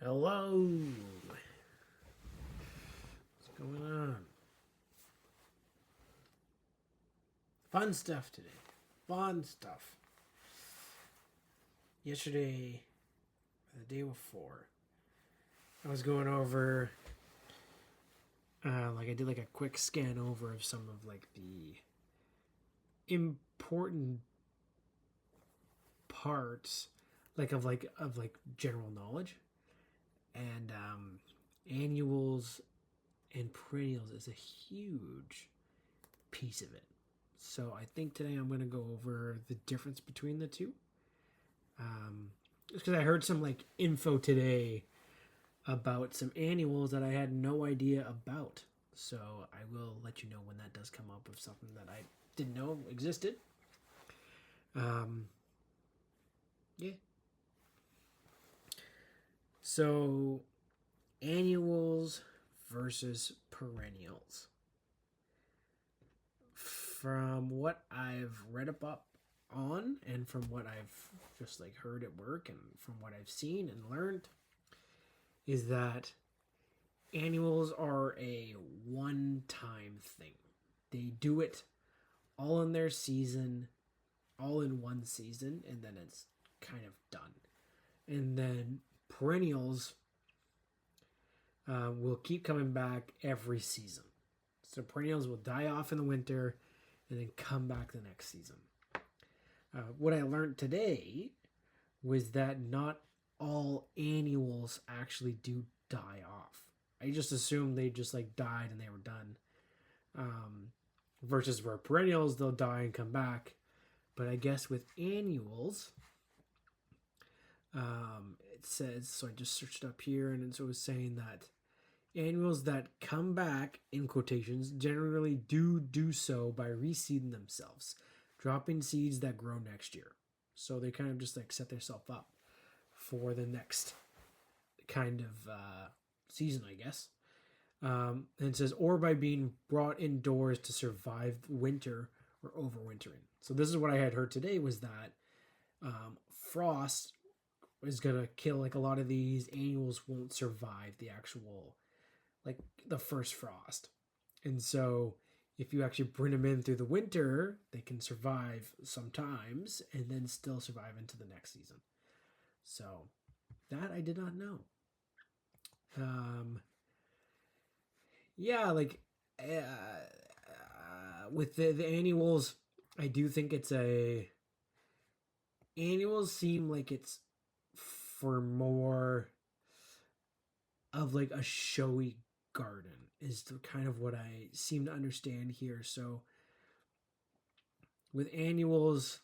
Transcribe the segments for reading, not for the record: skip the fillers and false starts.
Hello. What's going on? Fun stuff today. Fun stuff. Yesterday, the day before, I was going over, I did like a quick scan over of some of like the important parts, of general knowledge, and annuals and perennials is a huge piece of it. So I think today I'm going to go over the difference between the two. Just because I heard some like info today about some annuals that I had no idea about. So I will let you know when that does come up with something that I didn't know existed. Yeah. So annuals versus perennials. From what I've read up on and from what I've just like heard at work and from what I've seen and learned is that annuals are a one-time thing. They do it all in their season, all in one season, and then it's kind of done. And then perennials will keep coming back every season. So perennials will die off in the winter and then come back the next season. What I learned today was that not all annuals actually do die off. I just assumed they just like died and they were done. Versus where perennials, they'll die and come back. But I guess with annuals, it says, so I just searched up here and so it was saying that annuals that come back, in quotations, generally do so by reseeding themselves, dropping seeds that grow next year. So they kind of just like set themselves up for the next kind of season, I guess. And it says, or by being brought indoors to survive winter or overwintering. So this is what I had heard today was that frost is going to kill like a lot of these annuals won't survive the actual like the first frost. And so if you actually bring them in through the winter, they can survive sometimes and then still survive into the next season. So that I did not know. Yeah, like with the annuals, I do think it's annuals seem like it's for more of like a showy garden is the kind of what I seem to understand here. So with annuals,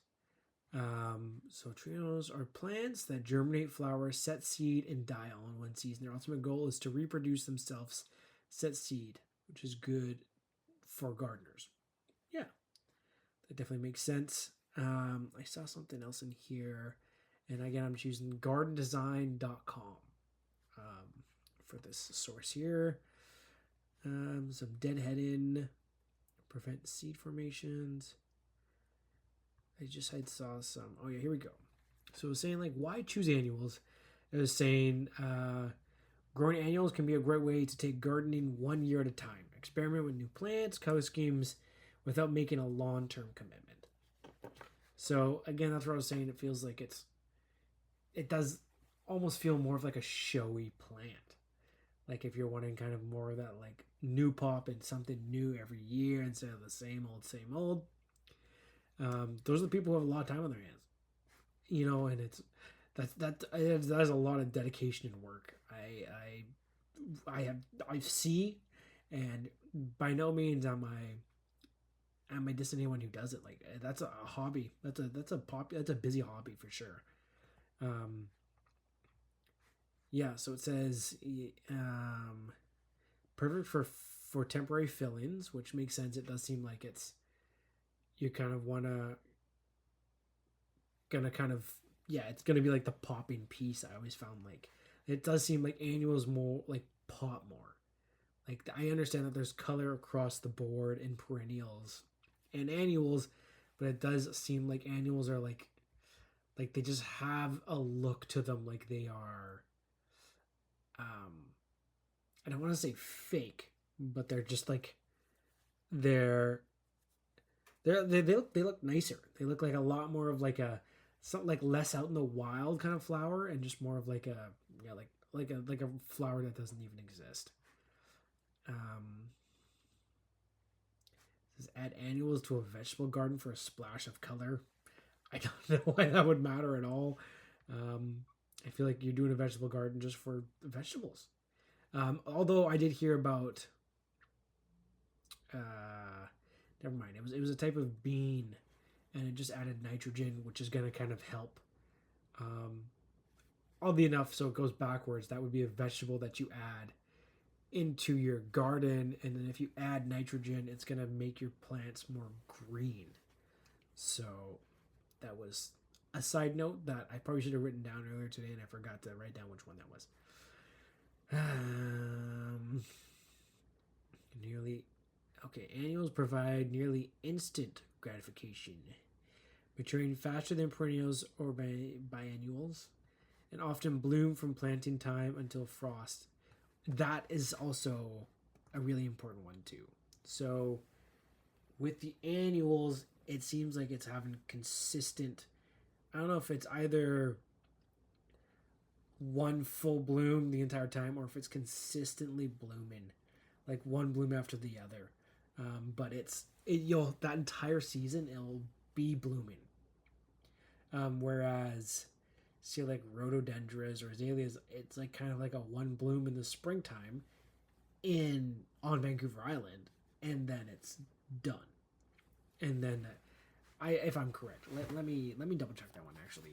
so trios are plants that germinate, flower, set seed, and die all in one season. Their ultimate goal is to reproduce themselves, set seed, which is good for gardeners. Yeah, that definitely makes sense. I saw something else in here, and again, I'm choosing gardendesign.com for this source here. Some deadheading, prevent seed formations. I saw some. Oh yeah, here we go. So it was saying like why choose annuals? It was saying growing annuals can be a great way to take gardening 1 year at a time. Experiment with new plants, color schemes, without making a long-term commitment. So again, that's what I was saying. It feels like it does almost feel more of like a showy plant. Like if you're wanting kind of more of that like new pop and something new every year instead of the same old. Those are the people who have a lot of time on their hands, and it's that is a lot of dedication and work. I see, and by no means am I dissing anyone who does it. Like that's a hobby. That's a busy hobby for sure. Yeah, so it says perfect for temporary fill-ins, which makes sense. It does seem like you kind of gonna kind of it's gonna be like the popping piece. I always found like it does seem like annuals more like pop more. Like I understand that there's color across the board in perennials and annuals, but it does seem like annuals are like they just have a look to them, like they are I don't want to say fake, but they're just like they're they look nicer. They look like a lot more of like a something like less out in the wild kind of flower, and just more of like a like a flower that doesn't even exist. Says add annuals to a vegetable garden for a splash of color. I don't know why that would matter at all. I feel like you're doing a vegetable garden just for vegetables. Although I did hear about, never mind. It was a type of bean, and it just added nitrogen, which is going to kind of help. Oddly enough, so it goes backwards. That would be a vegetable that you add into your garden, and then if you add nitrogen, it's going to make your plants more green. So that was a side note that I probably should have written down earlier today, and I forgot to write down which one that was. Nearly okay. Annuals provide nearly instant gratification, maturing faster than perennials or biennials, and often bloom from planting time until frost. That is also a really important one too. So with the annuals, it seems like it's having consistent. I don't know if it's either one full bloom the entire time or if it's consistently blooming, like one bloom after the other. But you'll that entire season it'll be blooming. Whereas see like rhododendras or azaleas, it's like kind of like a one bloom in the springtime on Vancouver Island, and then it's done. And then if I'm correct, let me double check that one actually.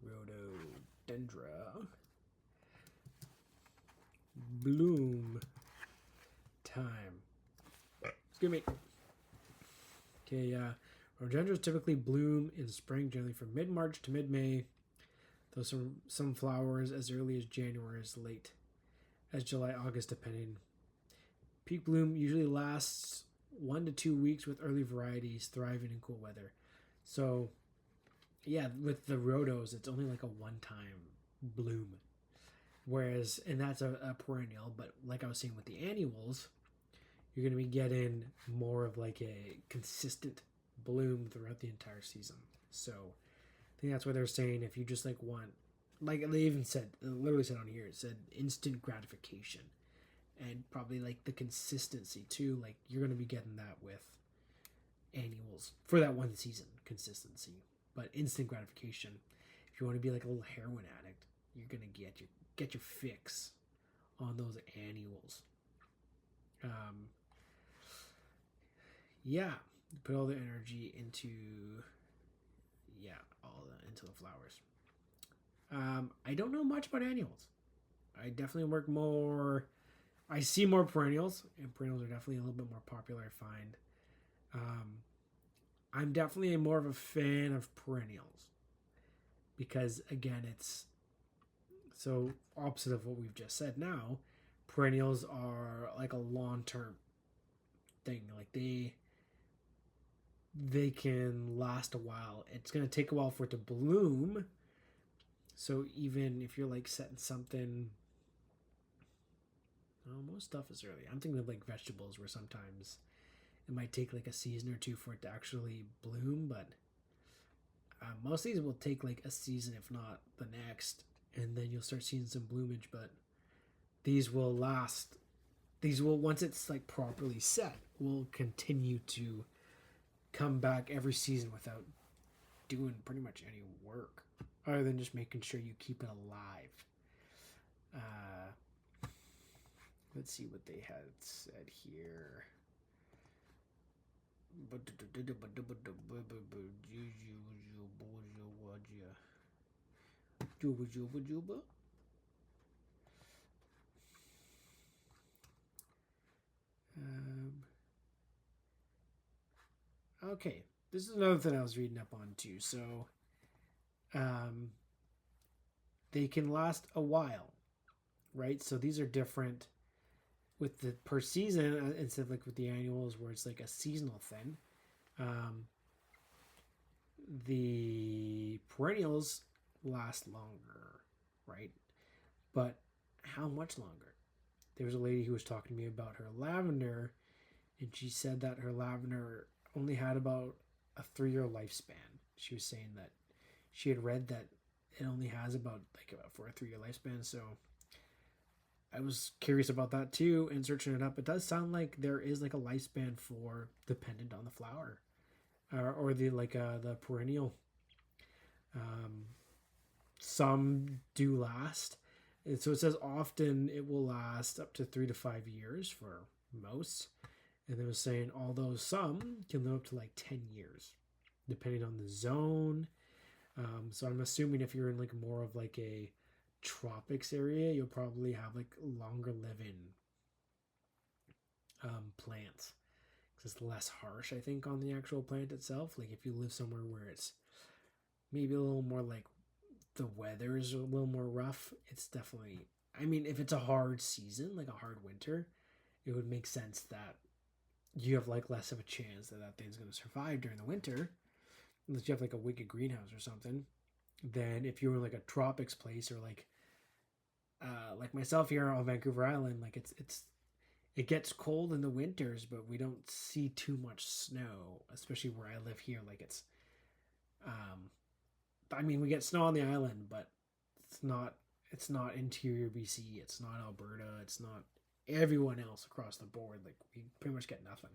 Rhododendra bloom time. Excuse me. Okay, rhododendras typically bloom in spring, generally from mid-March to mid-May, though some flowers as early as January, as late as July, August, depending. Peak bloom usually lasts 1 to 2 weeks, with early varieties thriving in cool weather. So, yeah, with the rhodos, it's only like a one-time bloom. Whereas, and that's a perennial, but like I was saying with the annuals, you're going to be getting more of like a consistent bloom throughout the entire season. So I think that's what they're saying. If you just like want, like they even said, it literally said on here, it said instant gratification, and probably like the consistency too. Like you're going to be getting that with annuals for that one season consistency, but instant gratification. If you want to be like a little heroin addict, you're going to get your fix on those annuals. Yeah, put all the energy into into the flowers. I don't know much about annuals. I definitely work more. I see more perennials, and perennials are definitely a little bit more popular, I find. I'm definitely more of a fan of perennials because, again, it's so opposite of what we've just said now. Perennials are like a long-term thing. Like they can last a while. It's going to take a while for it to bloom. So even if you're like setting something, most stuff is early. I'm thinking of like vegetables where sometimes it might take like a season or two for it to actually bloom, but most of these will take like a season, if not the next, and then you'll start seeing some bloomage. But these will last. These will, once it's like properly set, will continue to come back every season without doing pretty much any work other than just making sure you keep it alive. Let's see what they had said here. Okay, this is another thing I was reading up on too. So, they can last a while, right? So these are different with the per season instead of like with the annuals where it's like a seasonal thing. The perennials last longer, right? But how much longer? There was a lady who was talking to me about her lavender, and she said that her lavender only had about a 3-year lifespan. She was saying that she had read that it only has about for a 3-year lifespan. So I was curious about that too, and searching it up. It does sound like there is like a lifespan for dependent on the flower, or the the perennial. Um, some do last. And so it says often it will last up to 3 to 5 years for most. And they were saying although some can live up to like 10 years, depending on the zone. So I'm assuming if you're in like more of like a tropics area, you'll probably have like longer living plants. Because it's less harsh, I think, on the actual plant itself. Like if you live somewhere where it's maybe a little more like the weather is a little more rough, it's definitely, I mean, if it's a hard season, like a hard winter, it would make sense that you have like less of a chance that that thing's going to survive during the winter, unless you have like a wicked greenhouse or something. Then if you were like a tropics place, or like myself here on Vancouver Island, like it gets cold in the winters, but we don't see too much snow, especially where I live here. Like I mean, we get snow on the island, but it's not interior BC, it's not Alberta, it's not everyone else across the board. Like we pretty much get nothing.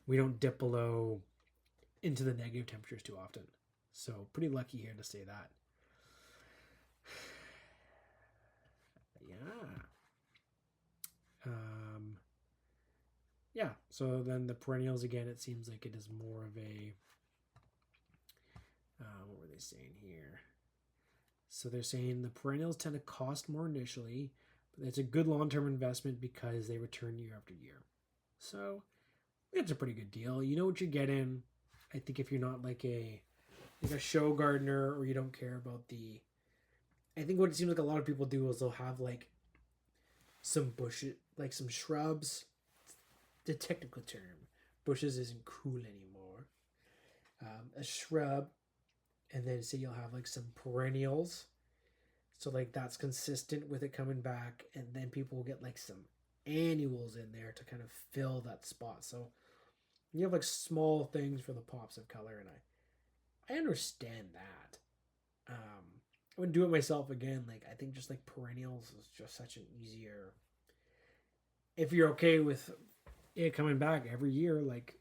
We don't dip below into the negative temperatures too often. So pretty lucky here to say that. Yeah. Yeah. So then the perennials again, it seems like it is more of a what were they saying here? So they're saying the perennials tend to cost more initially, but it's a good long-term investment because they return year after year. So it's a pretty good deal. You know what you're getting. I think if you're not like a show gardener, or you don't care about the, I think what it seems like a lot of people do is they'll have like some bushes, like some shrubs. The technical term, bushes isn't cool anymore. A shrub, and then say you'll have like some perennials. So like that's consistent with it coming back, and then people will get like some annuals in there to kind of fill that spot. So you have like small things for the pops of color, and I understand that. I wouldn't do it myself again. Like I think just like perennials is just such an easier. If you're okay with it coming back every year, like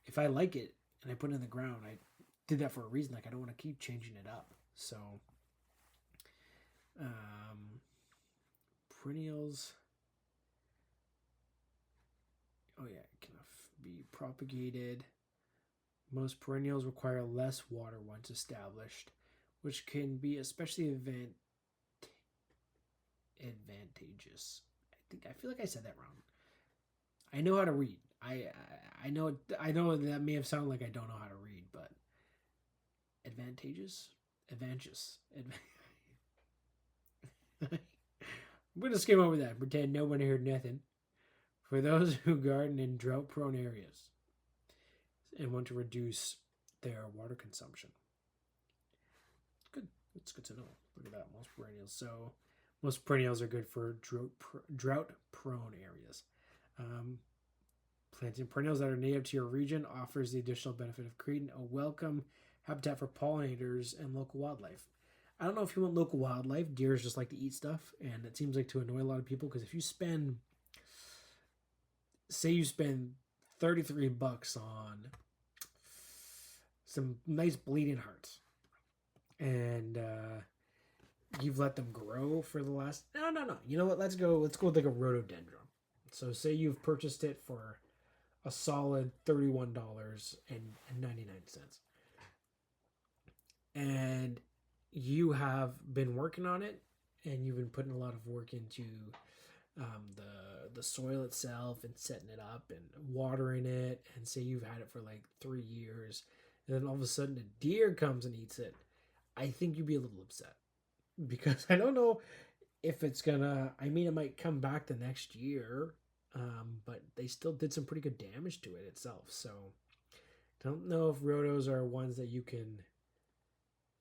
if I like it and I put it in the ground, I did that for a reason. Like I don't want to keep changing it up. So perennials. Oh yeah, it can be propagated. Most perennials require less water once established, which can be especially advantageous. I feel like I said that wrong. I know how to read. I know that may have sounded like I don't know how to read, but advantageous. I'm gonna skim over that and pretend nobody heard nothing. For those who garden in drought-prone areas and want to reduce their water consumption. Good. It's good to know. Look at that. Most perennials are good for drought-prone areas. Planting perennials that are native to your region offers the additional benefit of creating a welcome habitat for pollinators and local wildlife. I don't know if you want local wildlife. Deers just like to eat stuff, and it seems like to annoy a lot of people, because if you spend, say you spend $33 on some nice bleeding hearts, and you've let them grow for the last, no. You know what? Let's go with like a rhododendron. So say you've purchased it for a solid $31.99. And you have been working on it, and you've been putting a lot of work into the soil itself, and setting it up and watering it, and say you've had it for like 3 years, and then all of a sudden a deer comes and eats it. I think you'd be a little upset, because I don't know if it's gonna, I mean, it might come back the next year, but they still did some pretty good damage to it itself. So don't know if rhodos are ones that you can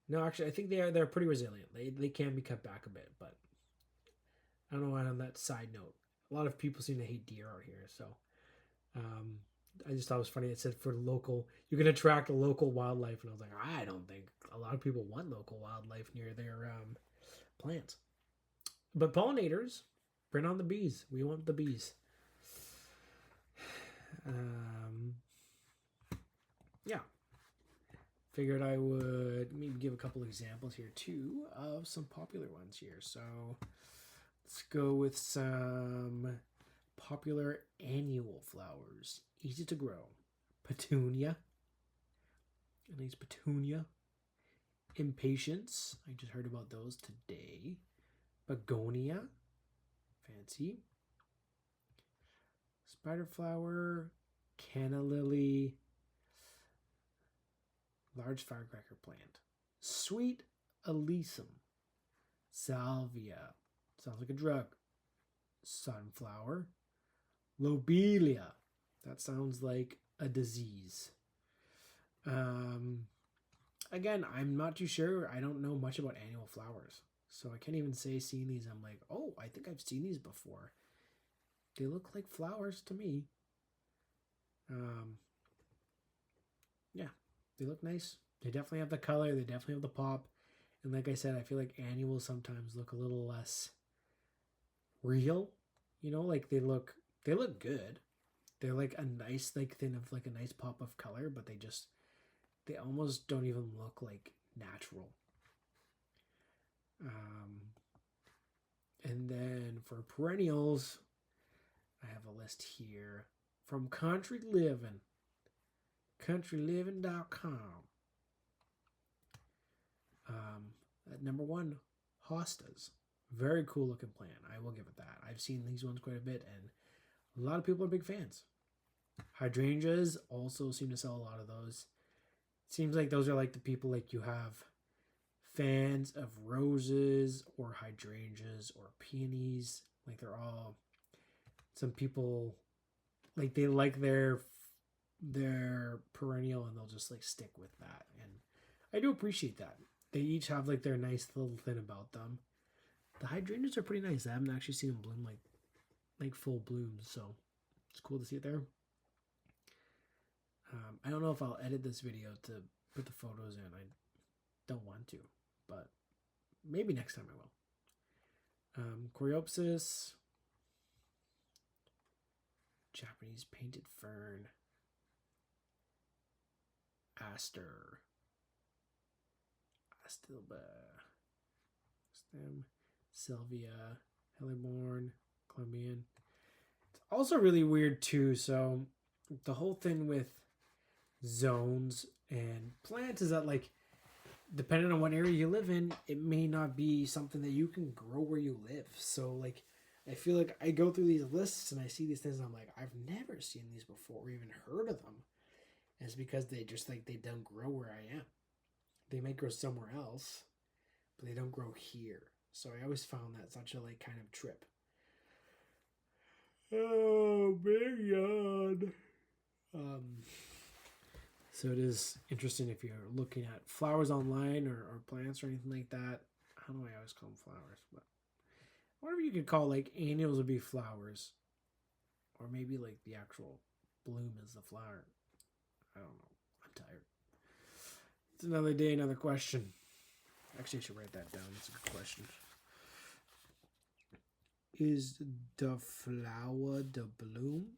No, actually, I think they're pretty resilient. They can be cut back a bit, but I don't know. On that side note, a lot of people seem to hate deer out here, so um, I just thought it was funny. It said for local, you can attract local wildlife, and I was like, I don't think a lot of people want local wildlife near their plants. But pollinators, bring on the bees. We want the bees. Yeah. Figured I would maybe give a couple examples here too of some popular ones here. So let's go with some popular annual flowers. Easy to grow. Petunia. A nice petunia. Impatiens. I just heard about those today. Begonia. Fancy. Spider flower. Canna lily. Large firecracker plant. Sweet alyssum. Salvia. Sounds like a drug. Sunflower. Lobelia. That sounds like a disease. Again, I'm not too sure. I don't know much about annual flowers. So I can't even say seeing these. I'm like, oh, I think I've seen these before. They look like flowers to me. Yeah, they look nice. They definitely have the color. They definitely have the pop. And like I said, I feel like annuals sometimes look a little less real. You know, like they look good. They're like a nice like thing of like a nice pop of color, but they almost don't even look like natural. And then for perennials, I have a list here from Country Living, countryliving.com. At number 1, hostas. Very cool looking plant. I will give it that. I've seen these ones quite a bit, and a lot of people are big fans. Hydrangeas also seem to sell a lot of those. Seems like those are like the people like you have fans of roses or hydrangeas or peonies. Like they're all, some people like they like their perennial and they'll just like stick with that. And I do appreciate that. They each have like their nice little thing about them. The hydrangeas are pretty nice. I haven't actually seen them bloom like full blooms, so it's cool to see it there. I don't know if I'll edit this video to put the photos in. I don't want to, but maybe next time I will. Coreopsis, Japanese painted fern, aster, astilba, stem, Sylvia, Helleborn, Colombian. It's also really weird too. So the whole thing with zones and plants is that like depending on what area you live in, it may not be something that you can grow where you live. So like I feel like I go through these lists and I see these things and I'm like, I've never seen these before or even heard of them. And it's because they just like they don't grow where I am. They might grow somewhere else, but they don't grow here. So I always found that such a like kind of trip. Oh man. So it is interesting if you're looking at flowers online or plants or anything like that. How do I always call them flowers? But whatever you could call like annuals would be flowers. Or maybe like the actual bloom is the flower. I don't know. I'm tired. It's another day, another question. Actually, I should write that down. That's a good question. Is the flower the bloom?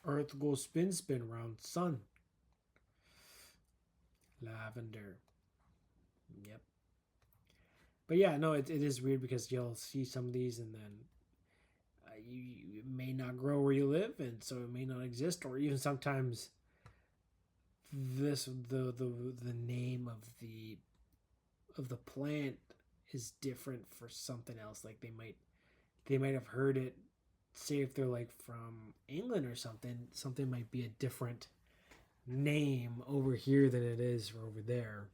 Earth goes spin spin round sun. Lavender. Yep. But yeah, no, it is weird because you'll see some of these and then you may not grow where you live, and so it may not exist, or even sometimes the name of the plant is different for something else. Like they might have heard it. Say if they're like from England or something might be a different name over here than it is over there.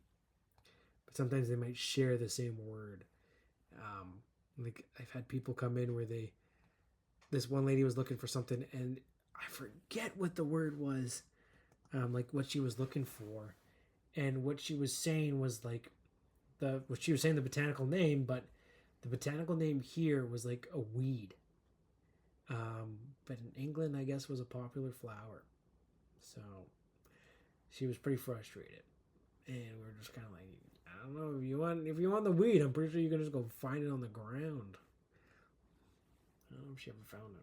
But sometimes they might share the same word. Like, I've had people come in where this one lady was looking for something, and I forget what the word was, like what she was looking for, and what she was saying was like what she was saying the botanical name, but the botanical name here was like a weed. But in England, I guess, was a popular flower. So she was pretty frustrated, and we were just kind of like, I don't know, if you want the weed, I'm pretty sure you can just go find it on the ground. I don't know if she ever found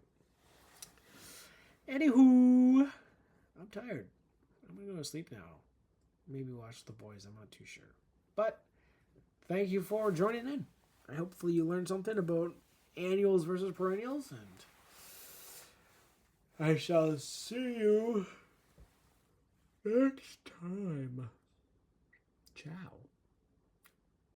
it. Anywho, I'm tired. I'm gonna go to sleep now. Maybe watch The Boys. I'm not too sure. But thank you for joining in. Hopefully you learned something about annuals versus perennials, and I shall see you next time. Ciao.